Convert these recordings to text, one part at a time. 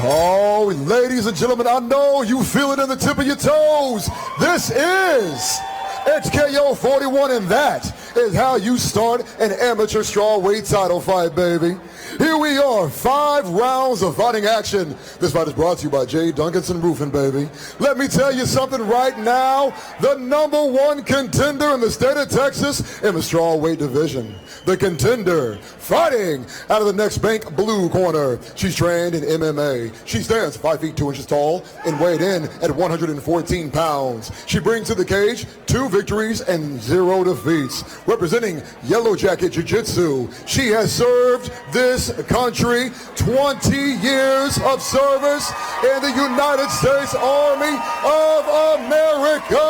Oh, ladies and gentlemen, I know you feel it in the tip of your toes. This is HKO 41, and that is how you start an amateur strawweight title fight, baby. Here we are, 5 rounds of fighting action. This fight is brought to you by J. Duncanson Roofing, baby. Let me tell you something right now. The #1 contender in the state of Texas in the strawweight division. The contender fighting out of the next bank blue corner. She's trained in MMA. She stands 5 feet 2 inches tall and weighed in at 114 pounds. She brings to the cage 2 victories and 0 defeats. Representing Yellow Jacket Jiu-Jitsu, she has served this country 20 years of service in the United States Army of America.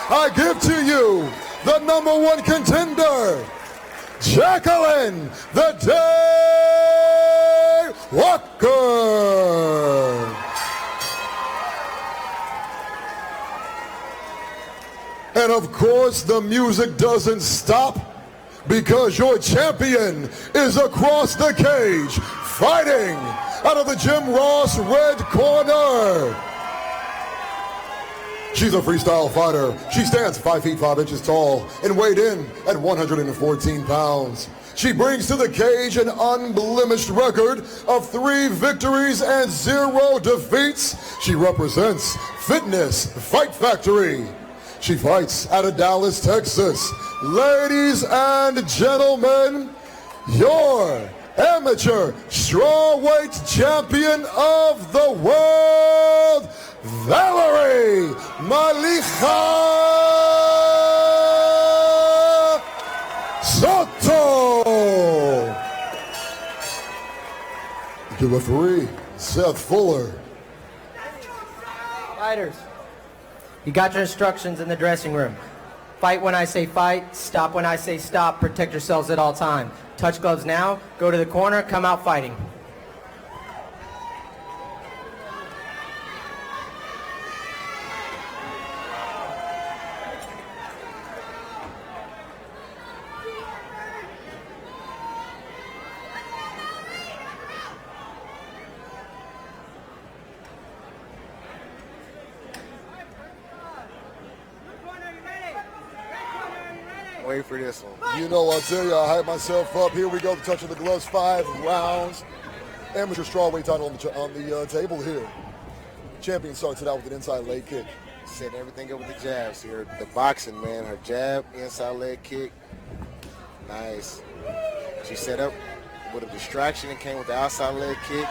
I give to you the #1 contender, Jackelyn the Day Walker. And of course, the music doesn't stop, because your champion is across the cage, fighting out of the Jim Ross red corner. She's a freestyle fighter. She stands 5 feet 5 inches tall and weighed in at 114 pounds. She brings to the cage an unblemished record of 3 victories and 0 defeats. She represents Fitness Fight Factory. She fights out of Dallas, Texas. Ladies and gentlemen, your amateur strawweight champion of the world, Valerie Malicha Soto. The referee, Seth Fuller. Fighters, you got your instructions in the dressing room. Fight when I say fight, stop when I say stop, protect yourselves at all time. Touch gloves now, go to the corner, come out fighting. Wait for this one. You know, I'll tell you, I hype myself up. Here we go, the touch of the gloves, 5 rounds. Amateur strawweight title on the table here. Champion starts it out with an inside leg kick. Setting everything up with the jabs here. The boxing, man. Her jab, inside leg kick. Nice. She set up with a distraction and came with the outside leg kick.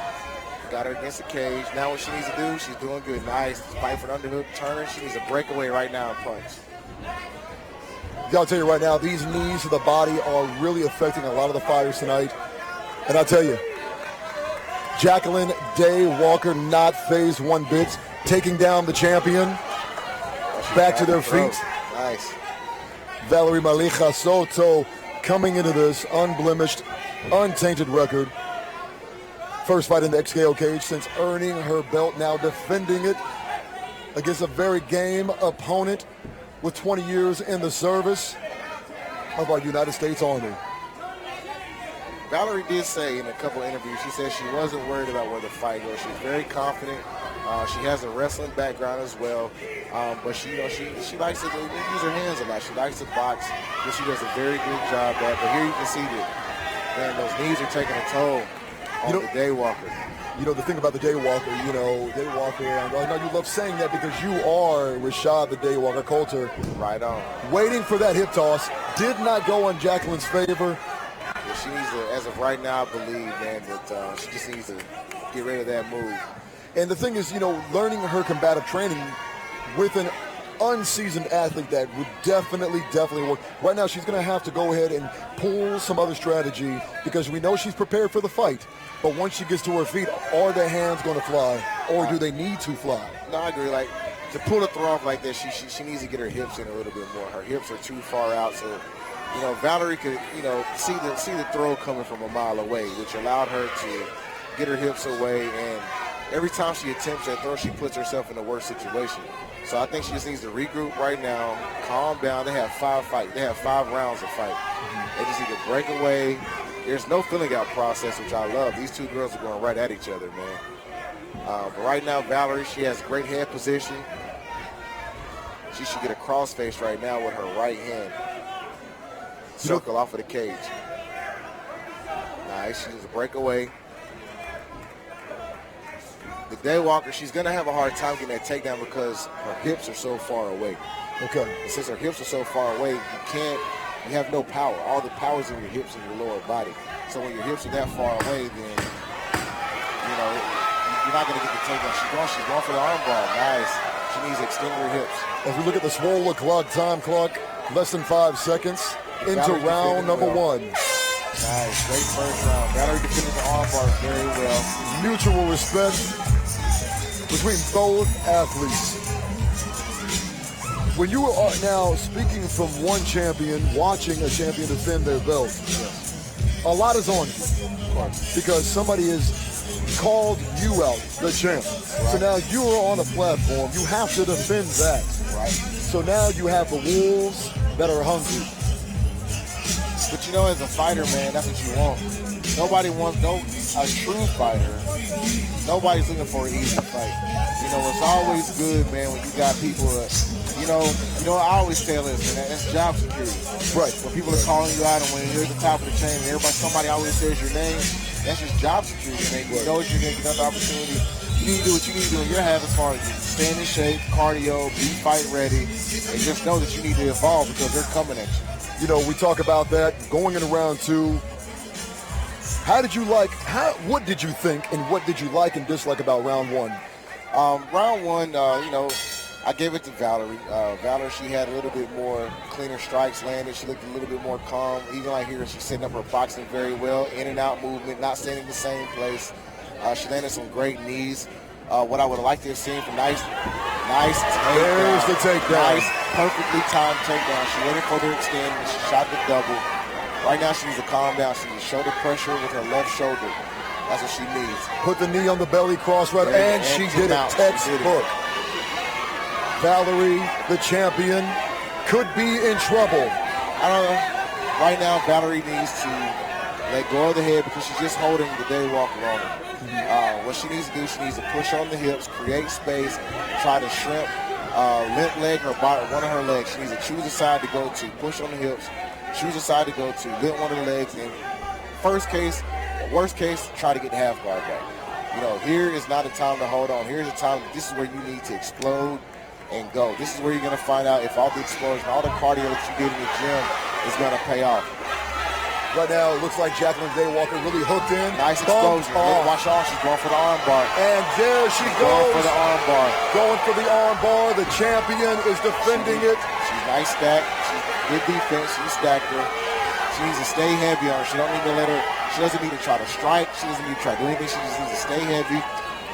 Got her against the cage. Now what she needs to do, she's doing good. Nice. Fight for an underhook turner. She needs a breakaway right now and punch. I'll tell you right now, these knees to the body are really affecting a lot of the fighters tonight. And I'll tell you, Jackelyn Day Walker not phased one bit, taking down the champion. Back to their feet. Nice. Valerie Malicha Soto coming into this unblemished, untainted record. First fight in the XKO cage since earning her belt, now defending it against a very game opponent with 20 years in the service of our United States Army. Valerie did say in a couple of interviews, she said she wasn't worried about where the fight goes. She's very confident. She has a wrestling background as well, but she likes to use her hands a lot. She likes to box, but she does a very good job at. But here you can see that, man, those knees are taking a toll on the Day Walker. You know, the thing about the Day Walker, Day Walker, I know you love saying that because you are Rashad the Day Walker Coulter. Right on. Waiting for that hip toss, did not go in Jackelyn's favor. Yeah, she needs to, as of right now, I believe, man, that she just needs to get rid of that move. And the thing is, learning her combative training with an unseasoned athlete that would definitely work. Right now, she's going to have to go ahead and pull some other strategy because we know she's prepared for the fight. But once she gets to her feet, are their hands going to fly, or do they need to fly? No, I agree. Like, to pull a throw off like that, she needs to get her hips in a little bit more. Her hips are too far out, so Valerie could see the throw coming from a mile away, which allowed her to get her hips away. And every time she attempts that throw, she puts herself in a worse situation. So I think she just needs to regroup right now, calm down. They have 5 fights. They have 5 rounds of fight. They just need to break away. There's no filling out process, which I love. These two girls are going right at each other, man. But right now, Valerie, she has great head position. She should get a crossface right now with her right hand. Circle off of the cage. Nice. She needs to break away. The Daywalker, she's going to have a hard time getting that takedown because her hips are so far away. Okay. And since her hips are so far away, you have no power. All the power's in your hips and your lower body. So when your hips are that far away, then, you're not going to get the takedown. She's going for the armbar. Nice. She needs to extend her hips. As we look at the swollen clock, time clock, less than 5 seconds into round number 1. Nice. Great first round. Valerie defended the armbar very well. Mutual respect between both athletes. When you are now speaking from one champion, watching a champion defend their belt, a lot is on you because somebody has called you out, the champ. So now you are on a platform. You have to defend that. Right. So now you have the wolves that are hungry. But as a fighter, man, that's what you want. Nobody wants a true fighter. Nobody's looking for an easy fight. It's always good, man, when you got people I always say this, man, that's job security. Right. When people are calling you out and when you're at the top of the chain and somebody always says your name, that's just job security, man. You know you're going to get another opportunity. You need to do what you need to do in your half as far as staying in shape, cardio, be fight ready, and just know that you need to evolve because they're coming at you. We talk about that going into round 2. What did you think and what did you like and dislike about round 1? Round 1, I gave it to Valerie. Valerie, she had a little bit more cleaner strikes landed. She looked a little bit more calm. Even like here, she's setting up her boxing very well. In and out movement, not staying in the same place. She landed some great knees. What I would have liked to have seen from nice takedown. There's the takedown. Nice, perfectly timed takedown. She waited for the extend and she shot the double. Right now, she needs to calm down. She needs shoulder pressure with her left shoulder. That's what she needs. Put the knee on the belly, cross right, and she did it. Textbook. Valerie, the champion, could be in trouble. I don't know. Right now, Valerie needs to let go of the head because she's just holding the Daywalker on her. What she needs to do, she needs to push on the hips, create space, try to shrimp, limp leg her bottom, one of her legs. She needs to choose a side to go to, push on the hips, choose a side to go to, limp one of the legs, and worst case, try to get the half guard back. Here is not a time to hold on. Here's a time, this is where you need to explode and go. This is where you're going to find out if all the explosion, all the cardio that you did in the gym is going to pay off. Right now, it looks like Jackelyn Daywalker really hooked in. Nice explosion. Watch out, she's going for the arm bar. And there she goes. Going for the arm bar. Going for the arm bar. The champion is defending it. She's nice stacked. She's good defense. She stacked her. She needs to stay heavy on her. She don't need to let her. She doesn't need to try to strike. She doesn't need to try to do anything. She just needs to stay heavy.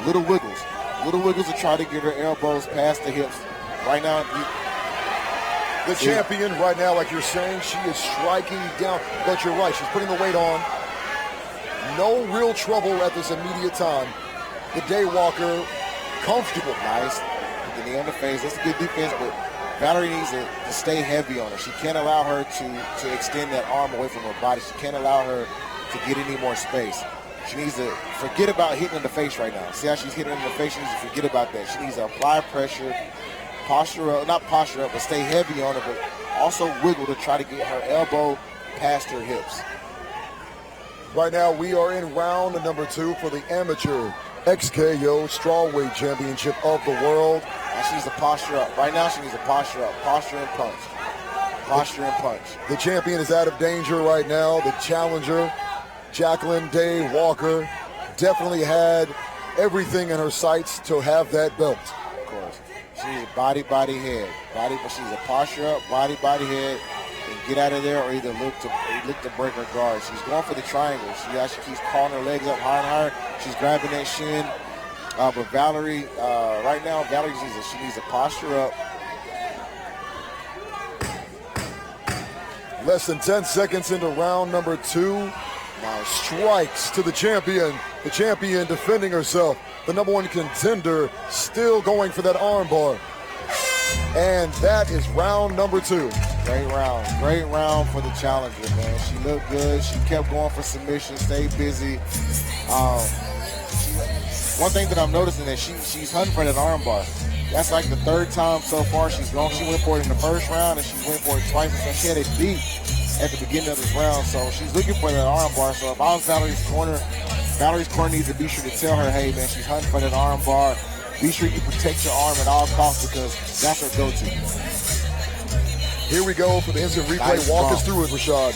Little wiggles to try to get her elbows past the hips. Right now, the champion right now, like you're saying, she is striking down. But you're right, she's putting the weight on. No real trouble at this immediate time. The Daywalker, comfortable. Nice. With the knee on the face. That's a good defense, but Valerie needs to stay heavy on her. She can't allow her to extend that arm away from her body. She can't allow her to get any more space. She needs to forget about hitting in the face right now. See how she's hitting in the face? She needs to forget about that. She needs to apply pressure, not posture up, but stay heavy on her, but also wiggle to try to get her elbow past her hips. Right now, we are in round number 2 for the amateur XKO Strawweight Championship of the world. And she needs to posture up. Right now, she needs to posture up. Posture and punch. Posture and punch. The champion is out of danger right now. The challenger, Jackelyn Daywalker, definitely had everything in her sights to have that belt. Of course. She needs a body, head. But she needs a posture up, body, head, and get out of there or either look to break her guard. She's going for the triangle. She actually keeps calling her legs up higher and higher. She's grabbing that shin. But Valerie, right now, she needs a posture up. Less than 10 seconds into round number 2. Now strikes to the champion. The champion defending herself. The number 1 contender still going for that armbar. And that is round number 2. Great round for the challenger, man. She looked good. She kept going for submission, stayed busy. One thing that I'm noticing is she's hunting for that armbar. That's like the 3rd time so far she's gone. She went for it in the first round and she went for it twice. So she had it beat at the beginning of this round. So she's looking for that armbar. So if I was Valerie's corner needs to be sure to tell her, hey man, she's hunting for that armbar. Be sure you protect your arm at all costs because that's her go-to. Here we go for the instant replay. Nice Walk bump. us through it, Rashad.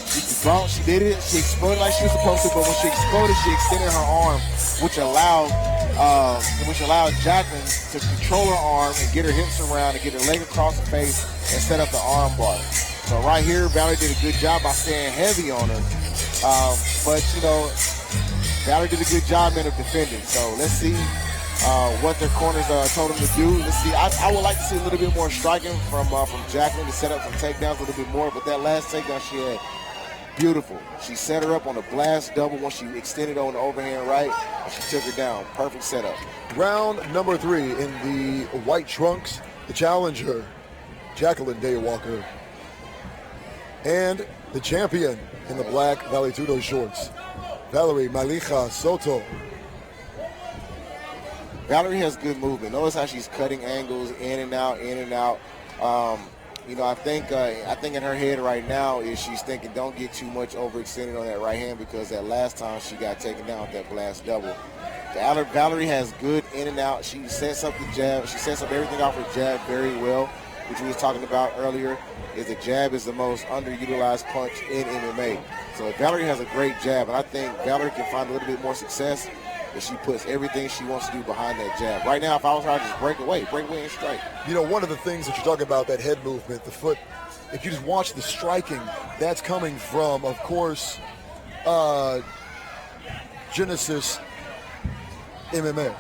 She did it. She exploded like she was supposed to, but when she exploded, she extended her arm, which allowed Jackelyn to control her arm and get her hips around and get her leg across the face and set up the arm bar. So right here, Valerie did a good job by staying heavy on her. But, you know, Valerie did a good job of defending. So let's see what their corners told them to do. Let's see. I would like to see a little bit more striking from Jackelyn to set up some takedowns a little bit more. But that last takedown she had, beautiful. She set her up on a blast double when she extended on the overhand right, and she took her down. Perfect setup. Round number 3 in the white trunks, the challenger, Jackelyn Daywalker. And the champion in the black Vale Tudo shorts, Valerie Malija Soto. Valerie has good movement. Notice how she's cutting angles in and out. You know, I think in her head right now is she's thinking don't get too much overextended on that right hand because that last time she got taken down with that blast double. Valerie has good in and out. She sets up the jab. She sets up everything off her jab very well, which we was talking about earlier, is the jab is the most underutilized punch in MMA. So Valerie has a great jab, and I think Valerie can find a little bit more success if she puts everything she wants to do behind that jab. Right now, if I was her, I'd just break away and strike. You know, one of the things that you're talking about, that head movement, the foot, if you just watch the striking, that's coming from, of course, Genesis MMA.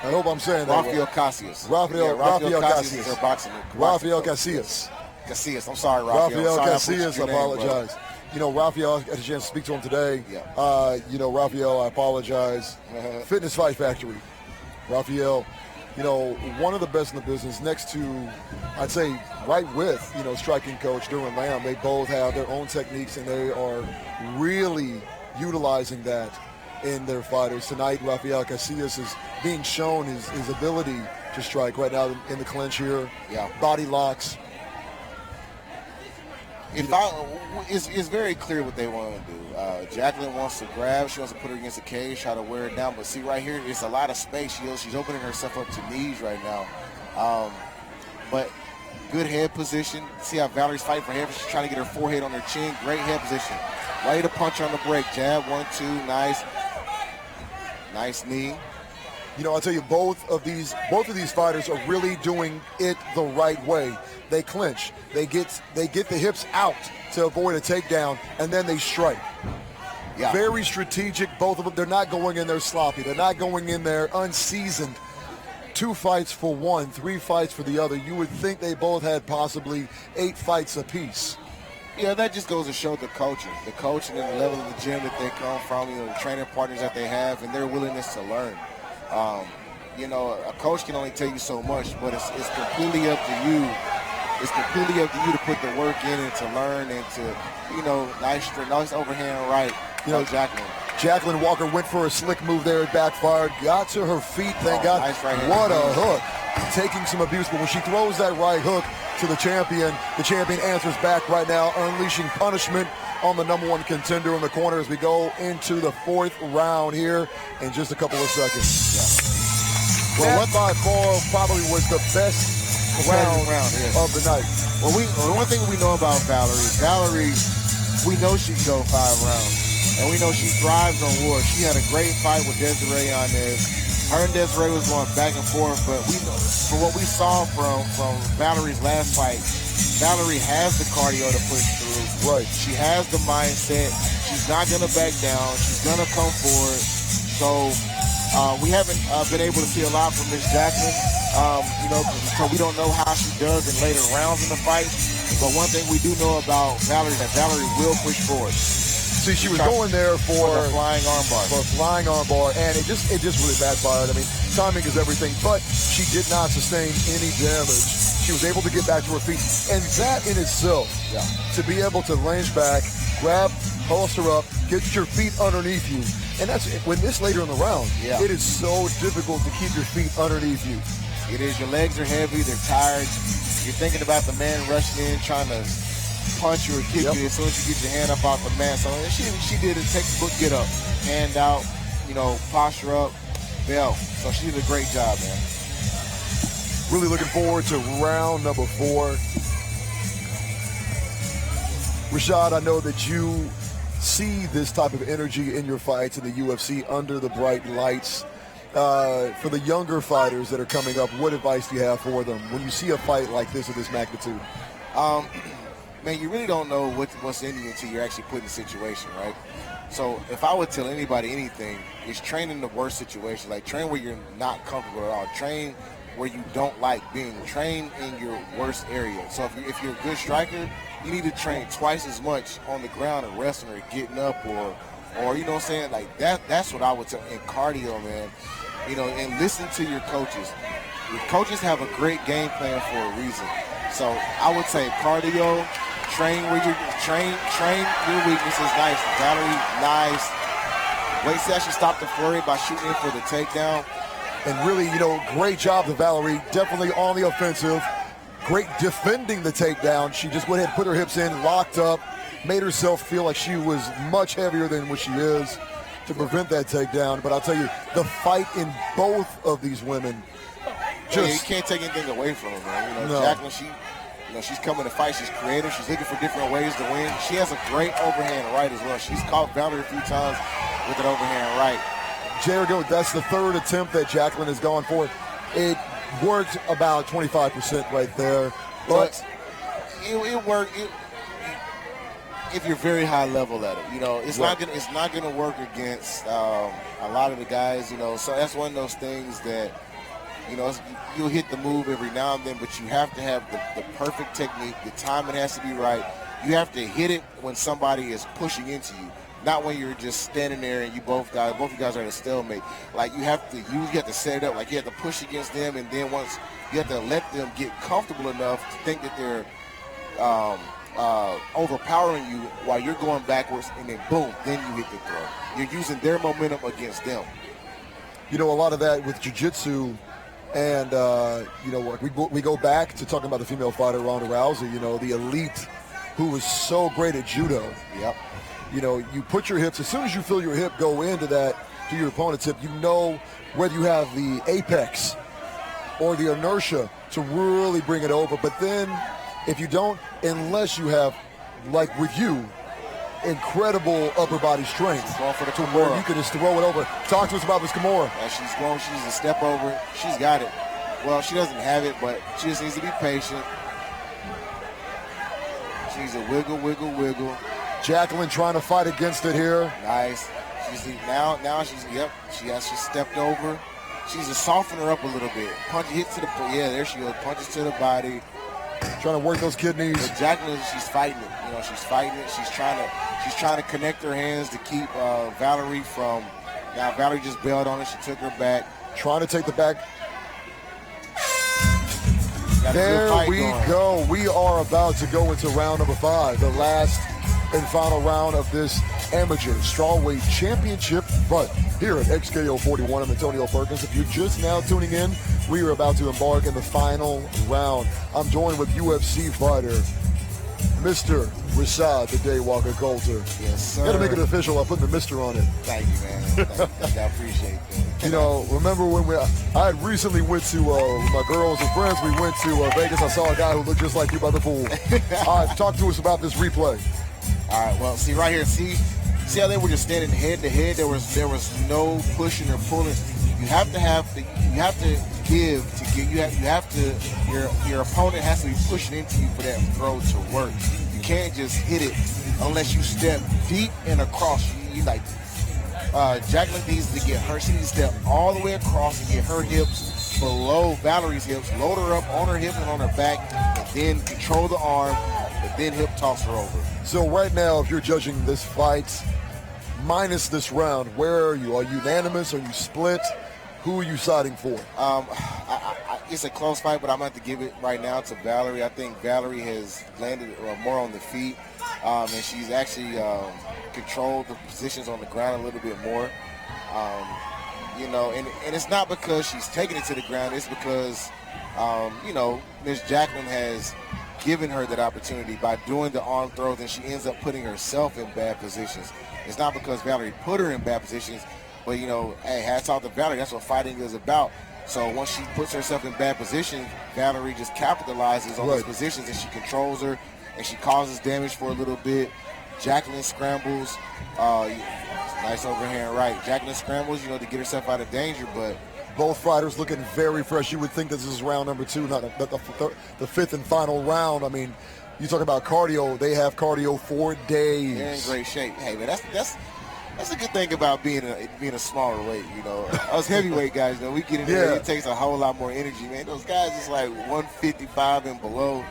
I hope I'm saying that. Rafael Casillas. Rafael Casillas. Is her boxing. Rafael Casillas. Casillas. I'm sorry, Rafael. Rafael Casillas, I apologize. You know, Rafael, I had a chance to speak to him today. Yeah. You know, Rafael, I apologize. Fitness Fight Factory. Rafael, you know, one of the best in the business, next to, I'd say, right with, you know, striking coach Durham Lamb. They both have their own techniques, and they are really utilizing that in their fighters. Tonight, Rafael Casillas is being shown his ability to strike right now in the clinch here. Yeah. Body locks. It's very clear what they want to do. Jackelyn wants to grab. She wants to put her against the cage, try to wear it down. But see right here, it's a lot of space. She's opening herself up to knees right now. But good head position. See how Valerie's fighting for head. She's trying to get her forehead on her chin. Great head position. Ready to punch on the break. Jab, 1-2, nice. Nice knee. You know, I'll tell you, both of these fighters are really doing it the right way. They clinch. They get the hips out to avoid a takedown, and then they strike. Yeah. Very strategic, both of them. They're not going in there sloppy. They're not going in there unseasoned. 2 fights for one, 3 fights for the other. You would think they both had possibly 8 fights apiece. Yeah, that just goes to show the coaching and the level of the gym that they come from, you know, the training partners that they have, and their willingness to learn. You know, a coach can only tell you so much, but it's completely up to you. It's completely up to you to put the work in and to learn and to, you know, nice overhand right. You know, Jackelyn Walker went for a slick move there. It backfired. Got to her feet. Thank God. Nice right hand. What a hook. Taking some abuse, but when she throws that right hook to the champion answers back right now, unleashing punishment on the number 1 contender in the corner as we go into the 4th round here in just a couple of seconds. Yeah. Well, that by far probably was the best round of the night. Well, one thing we know about Valerie, we know she can go 5 rounds. And we know she thrives on war. She had a great fight with Desiree Yanez. Her and Desiree was going back and forth, but from what we saw from Valerie's last fight, Valerie has the cardio to push through. Right. She has the mindset. She's not going to back down. She's going to come forward. So we haven't been able to see a lot from Miss Jackelyn, so we don't know how she does in later rounds in the fight. But one thing we do know about Valerie, that Valerie will push forward. See, she was going there for a flying armbar. For a flying armbar, and it just really backfired. I mean, timing is everything, but she did not sustain any damage. She was able to get back to her feet, and that in itself, to be able to range back, grab, holster up, get your feet underneath you, and that's when this later in the round. It is so difficult to keep your feet underneath you. It is. Your legs are heavy. They're tired. You're thinking about the man rushing in, trying to punch you or kick you as soon as you get your hand up off the mat. So she did a textbook get up, hand out, posture up, bell. So she did a great job, man. Really looking forward to round number 4. Rashad, I know that you see this type of energy in your fights in the UFC under the bright lights. For the younger fighters that are coming up, what advice do you have for them when you see a fight like this of this magnitude? Man, you really don't know what's in you until you're actually put in the situation, right? So if I would tell anybody anything, it's train in the worst situation. Like, train where you're not comfortable at all. Train where you don't like being. Train in your worst area. So if you're a good striker, you need to train twice as much on the ground and wrestling or getting up or you know what I'm saying? Like, that's what I would tell. And cardio, man. And listen to your coaches. Your coaches have a great game plan for a reason. So I would say cardio, train your weaknesses. Nice. Valerie, nice. Wait till she stopped the flurry by shooting in for the takedown. And really, great job to Valerie. Definitely on the offensive. Great defending the takedown. She just went ahead and put her hips in, locked up, made herself feel like she was much heavier than what she is to prevent that takedown. But I'll tell you, the fight in both of these women, you can't take anything away from her, man. Jackelyn, she's coming to fight. She's creative. She's looking for different ways to win. She has a great overhand right as well. She's caught Valerie a few times with an overhand right. Jericho, that's the third attempt that Jackelyn has gone for. It worked about 25% right there, but it worked. If you're very high level at it, it's not gonna work against a lot of the guys, So that's one of those things that, you'll hit the move every now and then, but you have to have the perfect technique. The timing has to be right. You have to hit it when somebody is pushing into you, not when you're just standing there and both of you guys are at a stalemate. Like, you have to set it up. Like, you have to push against them, and then once you have to let them get comfortable enough to think that they're overpowering you while you're going backwards, and then boom, then you hit the throw. You're using their momentum against them. A lot of that with jiu-jitsu, and we go back to talking about the female fighter Ronda Rousey. The elite who was so great at judo. Yep. You put your hips, as soon as you feel your hip go into your opponent's hip, whether you have the apex or the inertia to really bring it over. But then if you don't, unless you have, like with you, incredible upper body strength, going for the to where you can just throw it over. Talk to us about this Kimura. Yeah, she's a step over. She's got it. Well, she doesn't have it, but she just needs to be patient. She's a wiggle, wiggle, wiggle. Jackelyn trying to fight against it here. Nice. She stepped over. She's just soften her up a little bit. There she goes. Punches to the body. Trying to work those kidneys. But Jackelyn, she's fighting it. She's fighting it. She's trying to connect her hands to keep Valerie from. Now Valerie just bailed on it. She took her back. Trying to take the back. There we go. We are about to go into round number 5, the last and final round of this amateur strawweight championship fight here at XKO 41. I'm Antonio Perkins. If you're just now tuning in, we are about to embark in the final round. I'm joined with UFC fighter Mr. Rashad the Daywalker Coulter. Yes, sir. Got to make it official. I put the Mr. on it. Thank you, man. I appreciate that. Remember when I had recently went to with my girls and friends. We went to Vegas. I saw a guy who looked just like you by the pool. All right, talk to us about this replay. All right, well, see right here, see how they were just standing head to head. There was no pushing or pulling. You have to give to get. Your opponent has to be pushing into you for that throw to work. You can't just hit it unless you step deep and across. You like Jackelyn needs to get her. She needs to step all the way across and get her hips below Valerie's hips. Load her up on her hip and on her back, and then control the arm, and then hip toss her over. So right now, if you're judging this fight, minus this round, where are you? Are you unanimous? Are you split? Who are you siding for? It's a close fight, but I'm going to have to give it right now to Valerie. I think Valerie has landed more on the feet, and she's actually controlled the positions on the ground a little bit more. And it's not because she's taking it to the ground. It's because, Ms. Jackelyn has given her that opportunity by doing the arm throws, and she ends up putting herself in bad positions. It's not because Valerie put her in bad positions, but, hey, hats off to Valerie. That's what fighting is about. So once she puts herself in bad positions, Valerie just capitalizes on those positions, and she controls her, and she causes damage for a little bit. Jackelyn scrambles. Nice overhand right. Jackelyn scrambles, to get herself out of danger, but both fighters looking very fresh. You would think this is round number 2, not the fifth and final round. I mean, you talk about cardio. They have cardio for days. They're in great shape. Hey, man, that's a good thing about being a smaller weight, Us heavyweight guys, we get in there, it takes a whole lot more energy, man. Those guys is like 155 and below.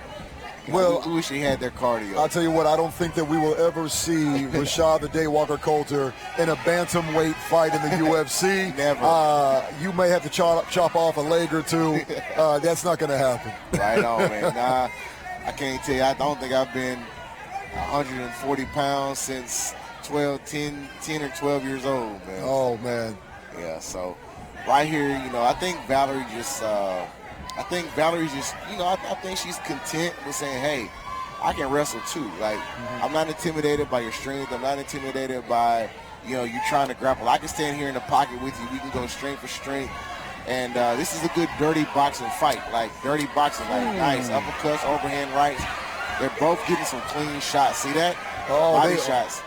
Well, we wish they had their cardio. I'll tell you what, I don't think that we will ever see Rashad the Daywalker Coulter in a bantamweight fight in the UFC. Never. You may have to chop off a leg or two. That's not going to happen. Right on, man. Nah, I can't tell you. I don't think I've been 140 pounds since 10 or 12 years old, man. Oh, man. Yeah, so right here, I think Valerie just I think she's content with saying, hey, I can wrestle too. Like, I'm not intimidated by your strength. I'm not intimidated by, you trying to grapple. I can stand here in the pocket with you. We can go strength for strength. And this is a good dirty boxing fight. Like, dirty boxing, nice uppercuts, overhand rights. They're both getting some clean shots. See that? Body shots.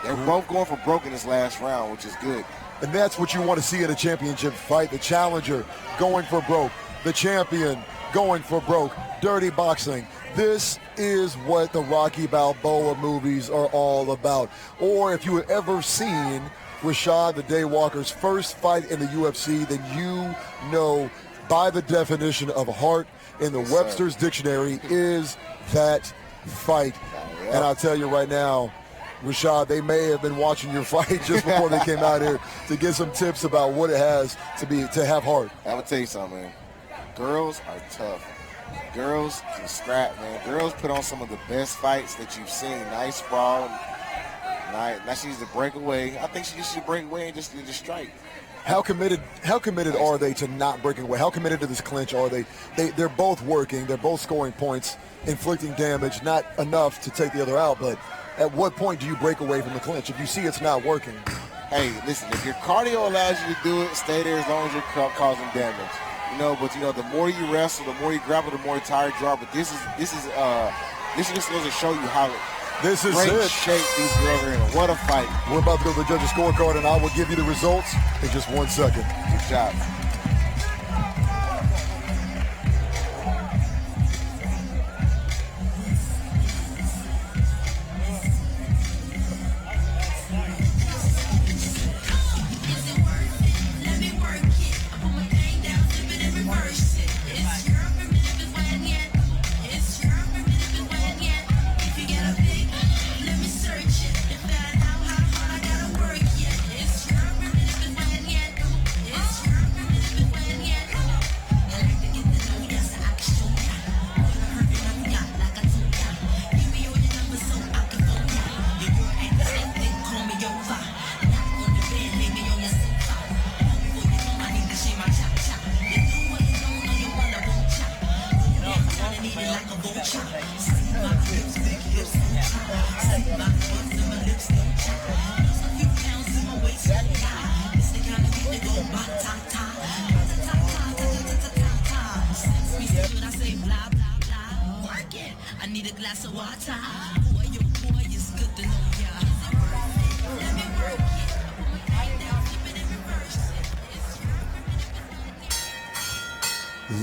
They're both going for broke in this last round, which is good. And that's what you want to see in a championship fight. The challenger going for broke. The champion going for broke. Dirty boxing. This is what the Rocky Balboa movies are all about. Or if you have ever seen Rashad the Daywalker's first fight in the UFC, then you know by the definition of heart in the Webster's Dictionary is that fight. And I'll tell you right now, Rashad, they may have been watching your fight just before they came out here to get some tips about what it has to have heart. I'm going to tell you something, man. Girls are tough. Girls can scrap, man. Girls put on some of the best fights that you've seen. Nice sprawl. Now she needs to break away. I think she just should break away and just strike. How committed are they to not breaking away? How committed to this clinch are they? They're both working. They're both scoring points, inflicting damage, not enough to take the other out, but at what point do you break away from the clinch if you see it's not working? Hey, listen, if your cardio allows you to do it, stay there as long as you're causing damage. But the more you wrestle, the more you grapple, the more tired you are. But this just goes to show you how great shape these girls are in. What a fight. We're about to go to the judges' scorecard, and I will give you the results in just 1 second. Good job.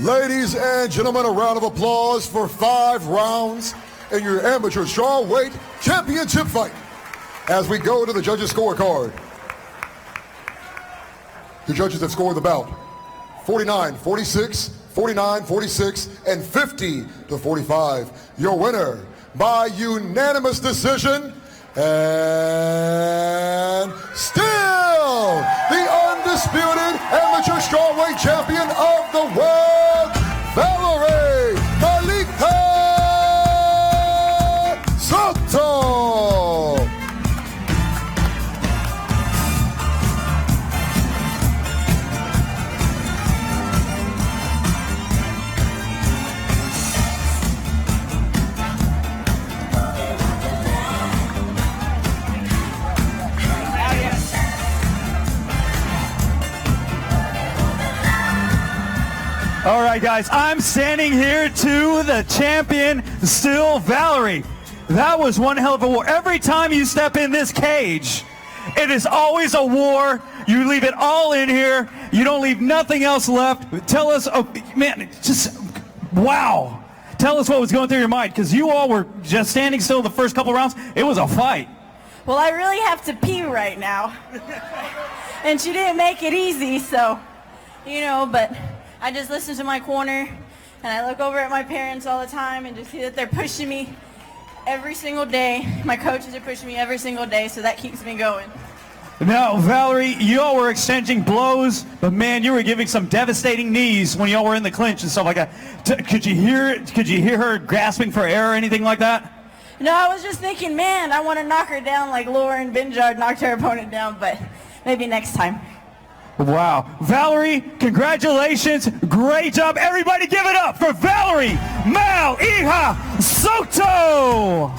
Ladies and gentlemen, a round of applause for 5 rounds in your amateur strawweight championship fight. As we go to the judges' scorecard, the judges have scored the bout 49-46, 49-46, and 50-45. Your winner by unanimous decision, and still the undisputed amateur strawweight champion of the world, Valerie Soto. All right, guys, I'm standing here to the champion, still Valerie. That was one hell of a war. Every time you step in this cage, it is always a war. You leave it all in here. You don't leave nothing else left. Tell us, oh, man, just, wow. Tell us what was going through your mind, because you all were just standing still the first couple rounds. It was a fight. Well, I really have to pee right now. And she didn't make it easy, so, you know, but I just listen to my corner, and I look over at my parents all the time and just see that they're pushing me every single day. My coaches are pushing me every single day, so that keeps me going. Now, Valerie, you all were exchanging blows, but man, you were giving some devastating knees when you all were in the clinch and stuff like that. Could you hear her gasping for air or anything like that? No, I was just thinking, man, I want to knock her down like Lauren Benjard knocked her opponent down, but maybe next time. Wow. Valerie, congratulations. Great job. Everybody give it up for Valerie Soto.